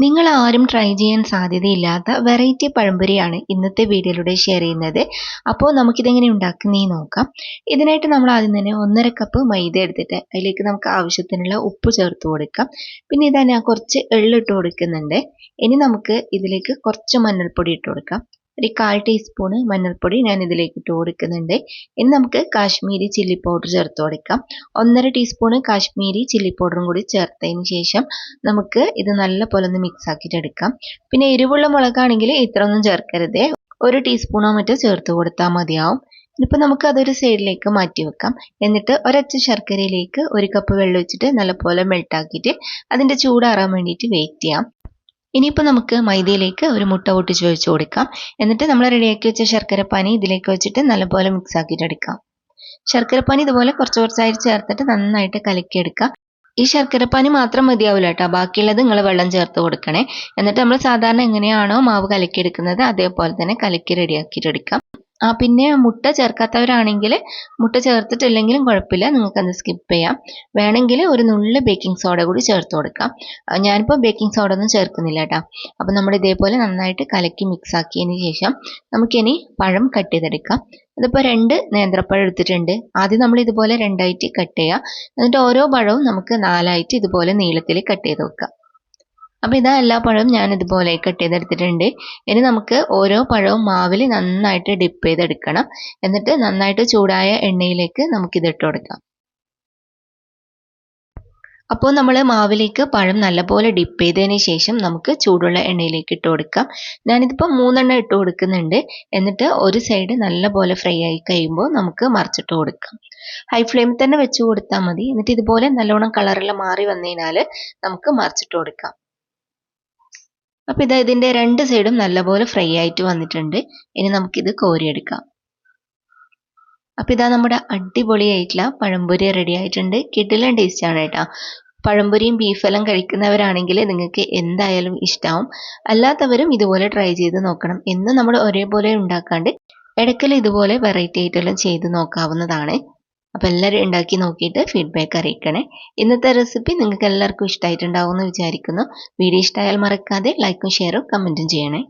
നിങ്ങൾ ആരും ട്രൈ ചെയ്യാൻ സാധ്യതയില്ലാത്ത വെറൈറ്റി പഴംപൊരിയാണ് ഇന്നത്തെ വീഡിയോയിലൂടെ ഷെയർ ചെയ്യുന്നത്. അപ്പോൾ നമുക്കിതെങ്ങനെ ഉണ്ടാക്കുന്നതെന്ന് നോക്കാം. ഇതിനായിട്ട് നമ്മൾ ആദ്യം തന്നെ 1.5 കപ്പ് മൈദ എടുത്തിട്ട് അതിലേക്ക് നമുക്ക് ആവശ്യത്തിനുള്ള ഉപ്പ് ചേർത്ത് കൊടുക്കാം. പിന്നെ ഇതാ ഞാൻ കുറച്ച് എള്ളിട്ട് കൊടുക്കുന്നുണ്ട്. ഇനി നമുക്ക് ഇതിലേക്ക് കുറച്ച് മഞ്ഞൾപ്പൊടി ഇട്ട് കൊടുക്കാം. ഒരു 1/4 ടീസ്പൂൺ മഞ്ഞൾപ്പൊടി ഞാൻ ഇതിലേക്ക് ഇട്ട് കൊടുക്കുന്നുണ്ട്. ഇനി നമുക്ക് കാശ്മീരി ചില്ലി പൗഡർ ചേർത്ത് കൊടുക്കാം. 1.5 ടീസ്പൂൺ കാശ്മീരി ചില്ലി പൗഡറും കൂടി ചേർത്തതിന് ശേഷം നമുക്ക് ഇത് നല്ലപോലെ ഒന്ന് മിക്സ് ആക്കിയിട്ട് എടുക്കാം. പിന്നെ എരിവുള്ള മുളകാണെങ്കിൽ ഇത്ര ഒന്നും ചേർക്കരുത്, 1 ടീസ്പൂണോ മറ്റോ ചേർത്ത് കൊടുത്താൽ മതിയാവും. ഇനിയിപ്പോൾ നമുക്ക് അതൊരു സൈഡിലേക്ക് മാറ്റി വെക്കാം. എന്നിട്ട് ഒരൊറ്റ ശർക്കരയിലേക്ക് 1 കപ്പ് വെള്ളം ഒഴിച്ചിട്ട് നല്ലപോലെ മെൽട്ടാക്കിയിട്ട് അതിൻ്റെ ചൂടാറാൻ വേണ്ടിയിട്ട് വെയിറ്റ് ചെയ്യാം. ഇനിയിപ്പോൾ നമുക്ക് മൈദയിലേക്ക് ഒരു മുട്ട പൊട്ടിച്ച് ഒഴിച്ച് കൊടുക്കാം. എന്നിട്ട് നമ്മൾ റെഡിയാക്കി വെച്ച ശർക്കരപ്പാനി ഇതിലേക്ക് വെച്ചിട്ട് നല്ലപോലെ മിക്സ് ആക്കിയിട്ട് എടുക്കാം. ശർക്കരപ്പാനി ഇതുപോലെ കുറച്ച് കുറച്ചായിട്ട് ചേർത്തിട്ട് നന്നായിട്ട് കലക്കിയെടുക്കുക. ഈ ശർക്കരപ്പാനി മാത്രം മതിയാവില്ല കേട്ടോ, ബാക്കിയുള്ളത് നിങ്ങൾ വെള്ളം ചേർത്ത് കൊടുക്കണേ. എന്നിട്ട് നമ്മൾ സാധാരണ എങ്ങനെയാണോ മാവ് കലക്കിയെടുക്കുന്നത് അതേപോലെ തന്നെ കലക്കി റെഡിയാക്കിയിട്ട് എടുക്കാം. പിന്നെ മുട്ട ചേർക്കാത്തവരാണെങ്കിൽ മുട്ട ചേർത്തിട്ടില്ലെങ്കിലും കുഴപ്പമില്ല, നിങ്ങൾക്കത് സ്കിപ്പ് ചെയ്യാം. വേണമെങ്കിൽ ഒരു നുള്ള് ബേക്കിംഗ് സോഡ കൂടി ചേർത്ത് കൊടുക്കാം. ഞാനിപ്പോൾ ബേക്കിംഗ് സോഡ ഒന്നും ചേർക്കുന്നില്ല കേട്ടോ. അപ്പോൾ നമ്മൾ ഇതേപോലെ നന്നായിട്ട് കലക്കി മിക്സ് ആക്കിയതിന് ശേഷം നമുക്കിനി പഴം കട്ട് ചെയ്തെടുക്കാം. അതിപ്പോൾ 2 നേന്ത്രപ്പഴം എടുത്തിട്ടുണ്ട്. ആദ്യം നമ്മൾ ഇതുപോലെ 2ആയിട്ട് കട്ട് ചെയ്യുക. എന്നിട്ട് ഓരോ പഴവും നമുക്ക് 4ആയിട്ട് ഇതുപോലെ നീളത്തിൽ കട്ട് ചെയ്ത് വെക്കാം. അപ്പോൾ ഇതാ എല്ലാ പഴവും ഞാൻ ഇതുപോലെ കട്ട് ചെയ്തെടുത്തിട്ടുണ്ട്. ഇനി നമുക്ക് ഓരോ പഴവും മാവിൽ നന്നായിട്ട് ഡിപ്പ് ചെയ്തെടുക്കണം. എന്നിട്ട് നന്നായിട്ട് ചൂടായ എണ്ണയിലേക്ക് നമുക്കിത് ഇട്ട് കൊടുക്കാം. അപ്പോൾ നമ്മൾ മാവിലേക്ക് പഴം നല്ലപോലെ ഡിപ്പ് ചെയ്തതിന് ശേഷം നമുക്ക് ചൂടുള്ള എണ്ണയിലേക്ക് ഇട്ട് കൊടുക്കാം. ഞാനിതിപ്പോൾ 3 എണ്ണം ഇട്ട് കൊടുക്കുന്നുണ്ട്. എന്നിട്ട് ഒരു സൈഡ് നല്ലപോലെ ഫ്രൈ ആയി കഴിയുമ്പോൾ നമുക്ക് മറിച്ചിട്ട് കൊടുക്കാം. ഹൈ ഫ്ലെയിമിൽ തന്നെ വെച്ച് കൊടുത്താൽ മതി. എന്നിട്ട് ഇതുപോലെ നല്ലോണം കളറെല്ലാം മാറി വന്നു കഴിഞ്ഞാൽ നമുക്ക് മറിച്ചിട്ട് കൊടുക്കാം. അപ്പോൾ ഇതാ ഇതിൻ്റെ 2 സൈഡും നല്ലപോലെ ഫ്രൈ ആയിട്ട് വന്നിട്ടുണ്ട്. ഇനി നമുക്കിത് കോരിയെടുക്കാം. അപ്പോൾ ഇതാ നമ്മുടെ അടിപൊളിയായിട്ടുള്ള പഴംപൊരി റെഡി ആയിട്ടുണ്ട്. കിടിലൻ ടേസ്റ്റ് ആണ് കേട്ടോ. പഴംപൊരിയും ബീഫെല്ലാം കഴിക്കുന്നവരാണെങ്കിൽ നിങ്ങൾക്ക് എന്തായാലും ഇഷ്ടമാവും. അല്ലാത്തവരും ഇതുപോലെ ട്രൈ ചെയ്ത് നോക്കണം. എന്നും നമ്മൾ ഒരേപോലെ ഉണ്ടാക്കാണ്ട് ഇടയ്ക്കൽ ഇതുപോലെ വെറൈറ്റി ആയിട്ടെല്ലാം ചെയ്ത് നോക്കാവുന്നതാണ്. അപ്പോൾ എല്ലാവരും ഉണ്ടാക്കി നോക്കിയിട്ട് ഫീഡ്ബാക്ക് അറിയിക്കണേ. ഇന്നത്തെ റെസിപ്പി നിങ്ങൾക്ക് എല്ലാവർക്കും ഇഷ്ടമായിട്ടുണ്ടാവും എന്ന് വിചാരിക്കുന്നു. വീഡിയോ ഇഷ്ടമായാൽ മറക്കാതെ ലൈക്കും ഷെയറും കമൻറ്റും ചെയ്യണേ.